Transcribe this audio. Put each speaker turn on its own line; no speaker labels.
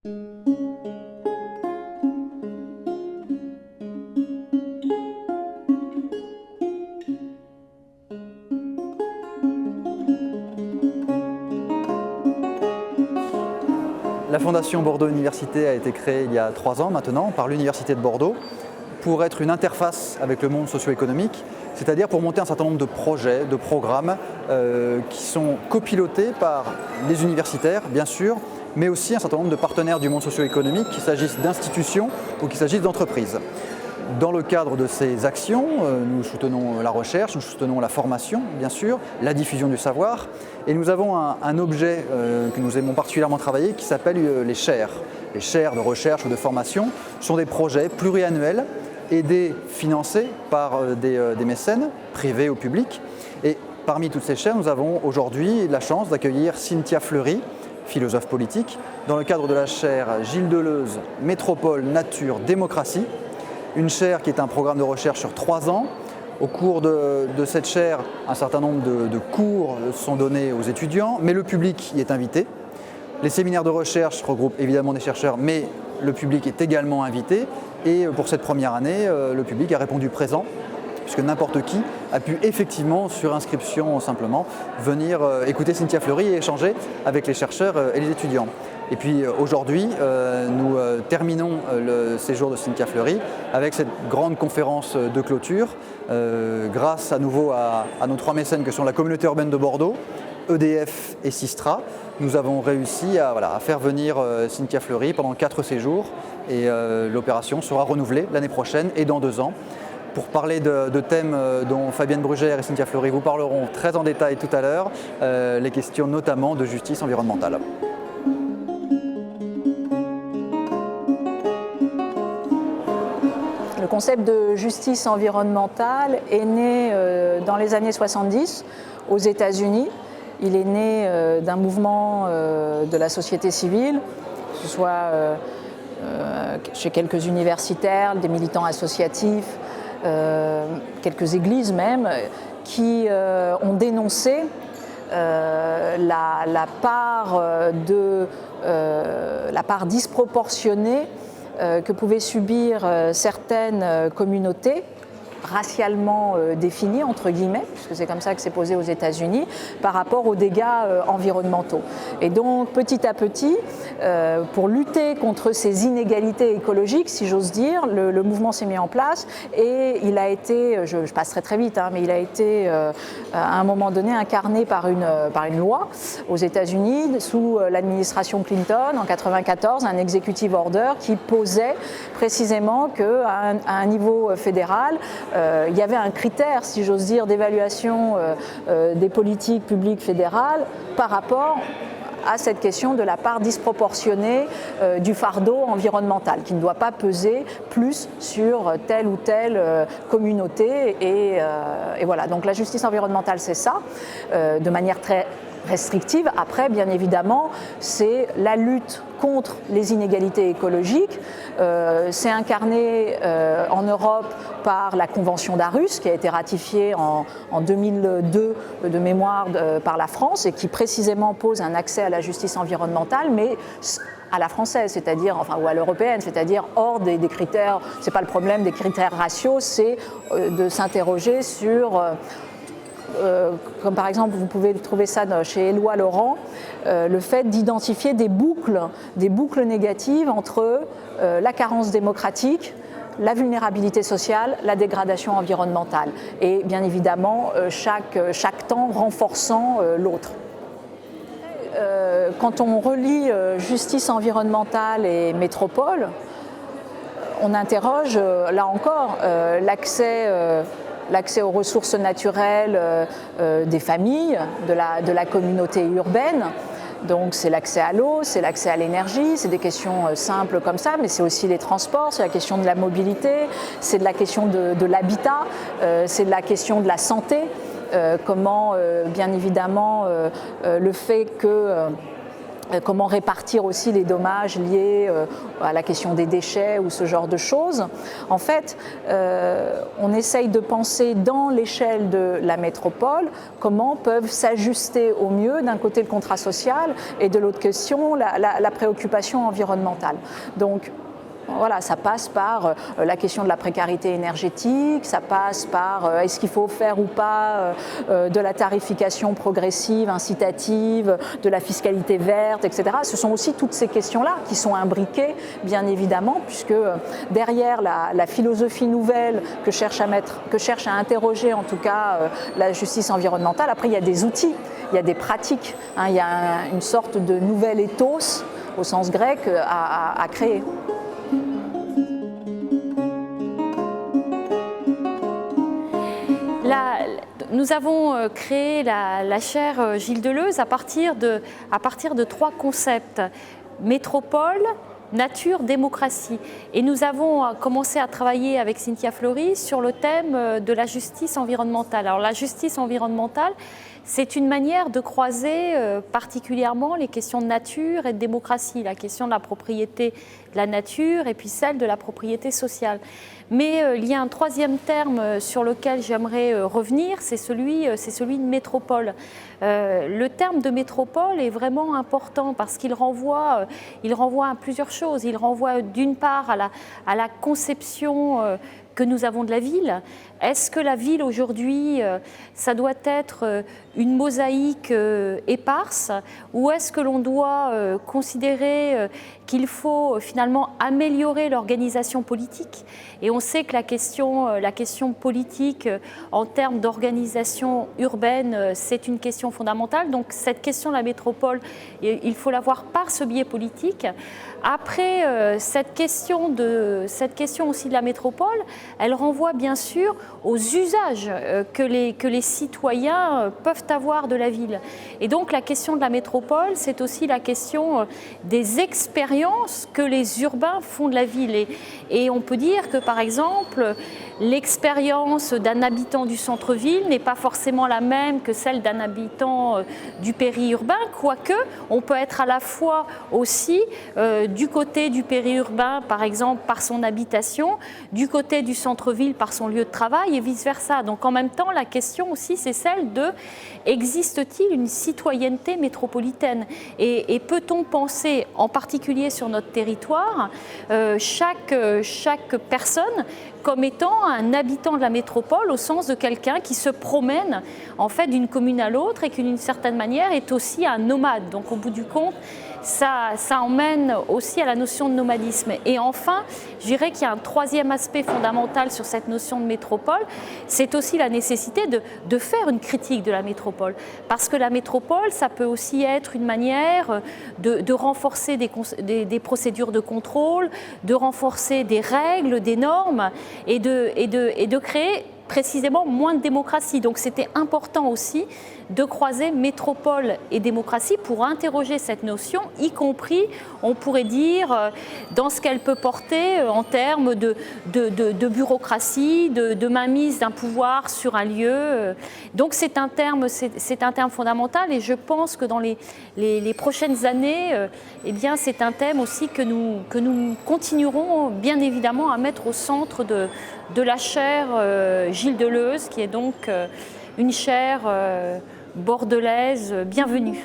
La Fondation Bordeaux Université a été créée il y a 3 ans maintenant par l'Université de Bordeaux pour être une interface avec le monde socio-économique, c'est-à-dire pour monter un certain nombre de projets, de programmes qui sont copilotés par les universitaires, bien sûr, mais aussi un certain nombre de partenaires du monde socio-économique, qu'il s'agisse d'institutions ou qu'il s'agisse d'entreprises. Dans le cadre de ces actions, nous soutenons la recherche, nous soutenons la formation, bien sûr, la diffusion du savoir, et nous avons un objet que nous aimons particulièrement travailler qui s'appelle les chaires. Les chaires de recherche ou de formation sont des projets pluriannuels, aidés, financés par des mécènes, privés ou publics. Et parmi toutes ces chaires, nous avons aujourd'hui la chance d'accueillir Cynthia Fleury, philosophe politique, dans le cadre de la chaire Gilles Deleuze, Métropole, Nature, Démocratie. Une chaire qui est un programme de recherche sur 3 ans. Au cours de cette chaire, un certain nombre de cours sont donnés aux étudiants, mais le public y est invité. Les séminaires de recherche regroupent évidemment des chercheurs, mais le public est également invité. Et pour cette première année, le public a répondu présent, puisque n'importe qui a pu effectivement, sur inscription simplement, venir écouter Cynthia Fleury et échanger avec les chercheurs et les étudiants. Et puis aujourd'hui, nous terminons le séjour de Cynthia Fleury avec cette grande conférence de clôture, grâce à nouveau à nos 3 mécènes que sont la communauté urbaine de Bordeaux, EDF et Sistra. Nous avons réussi à faire venir Cynthia Fleury pendant 4 séjours et l'opération sera renouvelée l'année prochaine et dans 2 ans. Pour parler de thèmes dont Fabienne Brugère et Cynthia Fleury vous parleront très en détail tout à l'heure, les questions notamment de justice environnementale.
Le concept de justice environnementale est né dans les années 70 aux États-Unis. Il est né d'un mouvement de la société civile, que ce soit chez quelques universitaires, des militants associatifs, quelques églises même, qui ont dénoncé la part disproportionnée que pouvaient subir certaines communautés racialement définies, entre guillemets, puisque c'est comme ça que c'est posé aux États-Unis, par rapport aux dégâts environnementaux. Et donc, petit à petit, pour lutter contre ces inégalités écologiques, si j'ose dire, le mouvement s'est mis en place et il a été, je passerai très vite, mais il a été à un moment donné incarné par une loi aux États-Unis sous l'administration Clinton en 1994, un executive order qui posait précisément qu'à un niveau fédéral, il y avait un critère, si j'ose dire, d'évaluation des politiques publiques fédérales par rapport à cette question de la part disproportionnée du fardeau environnemental, qui ne doit pas peser plus sur telle ou telle communauté. Et voilà, donc la justice environnementale, c'est ça, de manière très restrictive. Après, bien évidemment, c'est la lutte contre les inégalités écologiques. C'est incarné en Europe par la Convention d'Aarhus, qui a été ratifiée en 2002 de mémoire par la France et qui précisément pose un accès à la justice environnementale, mais à la française, c'est-à-dire, enfin, ou à l'européenne, c'est-à-dire hors des critères, c'est pas le problème des critères raciaux, c'est de s'interroger sur comme par exemple, vous pouvez trouver ça chez Éloi Laurent, le fait d'identifier des boucles négatives entre la carence démocratique, la vulnérabilité sociale, la dégradation environnementale. Et bien évidemment, chaque temps renforçant l'autre. Quand on relie justice environnementale et métropole, on interroge, là encore, l'accès aux ressources naturelles des familles, de la communauté urbaine. Donc c'est l'accès à l'eau, c'est l'accès à l'énergie, c'est des questions simples comme ça, mais c'est aussi les transports, c'est la question de la mobilité, c'est de la question de l'habitat, c'est de la question de la santé, comment bien évidemment le fait que Comment répartir aussi les dommages liés à la question des déchets ou ce genre de choses. En fait, on essaye de penser dans l'échelle de la métropole comment peuvent s'ajuster au mieux d'un côté le contrat social et de l'autre question la préoccupation environnementale. Donc, voilà, ça passe par la question de la précarité énergétique, ça passe par est-ce qu'il faut faire ou pas de la tarification progressive, incitative, de la fiscalité verte, etc. Ce sont aussi toutes ces questions-là qui sont imbriquées, bien évidemment, puisque derrière la philosophie nouvelle que cherche à interroger en tout cas la justice environnementale, après il y a des outils, il y a des pratiques, hein, il y a une sorte de nouvel ethos au sens grec à créer.
Nous avons créé la chaire Gilles Deleuze à partir de 3 concepts: métropole, nature, démocratie. Et nous avons commencé à travailler avec Cynthia Fleury sur le thème de la justice environnementale. Alors la justice environnementale, c'est une manière de croiser particulièrement les questions de nature et de démocratie, la question de la propriété de la nature et puis celle de la propriété sociale. Mais il y a un 3e terme sur lequel j'aimerais revenir, c'est celui de métropole. Le terme de métropole est vraiment important parce qu'il renvoie à plusieurs choses. Il renvoie d'une part à la conception que nous avons de la ville. Est-ce que la ville aujourd'hui, ça doit être une mosaïque éparse, ou est-ce que l'on doit considérer qu'il faut finalement améliorer l'organisation politique? Et on sait que la question politique en termes d'organisation urbaine, c'est une question fondamentale. Donc cette question de la métropole, il faut la voir par ce biais politique. Après, cette question aussi de la métropole, elle renvoie bien sûr aux usages que les citoyens peuvent avoir de la ville. Et donc la question de la métropole, c'est aussi la question des expériences que les urbains font de la ville. Et on peut dire que par exemple, l'expérience d'un habitant du centre-ville n'est pas forcément la même que celle d'un habitant du périurbain, quoique on peut être à la fois aussi du côté du périurbain, par exemple par son habitation, du côté du centre-ville par son lieu de travail et vice-versa. Donc en même temps, la question aussi, c'est celle de existe-t-il une citoyenneté métropolitaine, et peut-on penser, en particulier sur notre territoire, chaque personne comme étant un habitant de la métropole au sens de quelqu'un qui se promène en fait d'une commune à l'autre et qui d'une certaine manière est aussi un nomade. Donc au bout du compte, ça emmène aussi à la notion de nomadisme. Et enfin, je dirais qu'il y a un 3e aspect fondamental sur cette notion de métropole, c'est aussi la nécessité de faire une critique de la métropole. Parce que la métropole, ça peut aussi être une manière de renforcer des procédures de contrôle, de renforcer des règles, des normes, et de créer précisément moins de démocratie. Donc c'était important aussi de croiser métropole et démocratie pour interroger cette notion, y compris, on pourrait dire, dans ce qu'elle peut porter en termes de bureaucratie, de mainmise d'un pouvoir sur un lieu. Donc c'est un terme fondamental, et je pense que dans les prochaines années, eh bien, c'est un thème aussi que nous continuerons bien évidemment à mettre au centre de la chaire Gilles Deleuze, qui est donc une chaire bordelaise bienvenue.